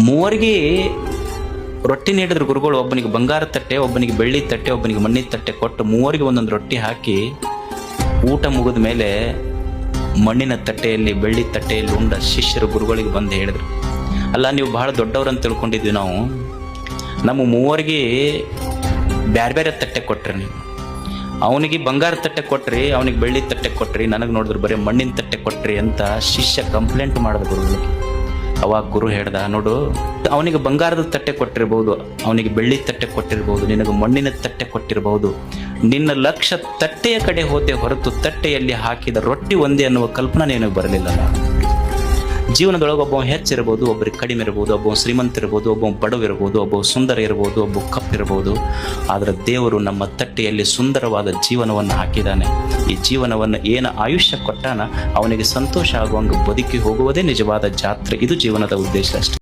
ಮೂವರಿಗೆ ರೊಟ್ಟಿ ನೀಡಿದ್ರು ಗುರುಗಳು. ಒಬ್ಬನಿಗೆ ಬಂಗಾರ ತಟ್ಟೆ, ಒಬ್ಬನಿಗೆ ಬೆಳ್ಳಿ ತಟ್ಟೆ, ಒಬ್ಬನಿಗೆ ಮಣ್ಣಿನ ತಟ್ಟೆ ಕೊಟ್ಟು ಮೂವರಿಗೆ ಒಂದೊಂದು ರೊಟ್ಟಿ ಹಾಕಿ ಊಟ ಮುಗಿದ ಮೇಲೆ ಮಣ್ಣಿನ ತಟ್ಟೆಯಲ್ಲಿ ಬೆಳ್ಳಿ ತಟ್ಟೆಯಲ್ಲಿ ಉಂಡ ಶಿಷ್ಯರು ಗುರುಗಳಿಗೆ ಬಂದು ಹೇಳಿದ್ರು, ಅಲ್ಲ ನೀವು ಬಹಳ ದೊಡ್ಡವ್ರಂತ ತಿಳ್ಕೊಂಡಿದ್ವಿ ನಾವು, ನಮ್ಮ ಮೂವರಿಗೆ ಬೇರೆ ಬೇರೆ ತಟ್ಟೆ ಕೊಟ್ರಿ ನೀವು. ಅವನಿಗೆ ಬಂಗಾರ ತಟ್ಟೆ ಕೊಟ್ರಿ, ಅವನಿಗೆ ಬೆಳ್ಳಿ ತಟ್ಟೆ ಕೊಟ್ರಿ, ನನಗೆ ನೋಡಿದ್ರು ಬರೀ ಮಣ್ಣಿನ ತಟ್ಟೆ ಕೊಟ್ರಿ ಅಂತ ಶಿಷ್ಯ ಕಂಪ್ಲೇಂಟ್ ಮಾಡಿದ ಗುರುಗಳಿಗೆ. ಅವಾಗ ಗುರು ಹೇಳ್ದ, ನೋಡು, ಅವನಿಗೆ ಬಂಗಾರದ ತಟ್ಟೆ ಕೊಟ್ಟಿರ್ಬೋದು, ಅವನಿಗೆ ಬೆಳ್ಳಿ ತಟ್ಟೆ ಕೊಟ್ಟಿರ್ಬೋದು, ನಿನಗೆ ಮಣ್ಣಿನ ತಟ್ಟೆ ಕೊಟ್ಟಿರ್ಬೋದು. ನಿನ್ನ ಲಕ್ಷ್ಯ ತಟ್ಟೆಯ ಕಡೆ ಹೋದೆ ಹೊರತು ತಟ್ಟೆಯಲ್ಲಿ ಹಾಕಿದ ರೊಟ್ಟಿ ಒಂದೇ ಅನ್ನುವ ಕಲ್ಪನೆ ನಿನಗೆ ಬರಲಿಲ್ಲ. ಜೀವನದೊಳಗೆ ಒಬ್ಬ ಹೆಚ್ಚಿರ್ಬೋದು, ಒಬ್ಬರಿಗೆ ಕಡಿಮೆ ಇರ್ಬೋದು, ಒಬ್ಬ ಶ್ರೀಮಂತ ಇರ್ಬೋದು, ಒಬ್ಬ ಬಡವಿರ್ಬೋದು, ಒಬ್ಬ ಸುಂದರ ಇರ್ಬೋದು, ಒಬ್ಬ ಕಪ್ಪಿರ್ಬೋದು. ಆದರೆ ದೇವರು ನಮ್ಮ ತಟ್ಟೆಯಲ್ಲಿ ಸುಂದರವಾದ ಜೀವನವನ್ನು ಹಾಕಿದ್ದಾನೆ. ಈ ಜೀವನವನ್ನು ಏನು ಆಯುಷ್ಯ ಕೊಟ್ಟಾನ ಅವನಿಗೆ ಸಂತೋಷ ಆಗುವಂಗೆ ಬದುಕಿ ಹೋಗುವುದೇ ನಿಜವಾದ ಜಾತ್ರೆ. ಇದು ಜೀವನದ ಉದ್ದೇಶ ಅಷ್ಟೇ.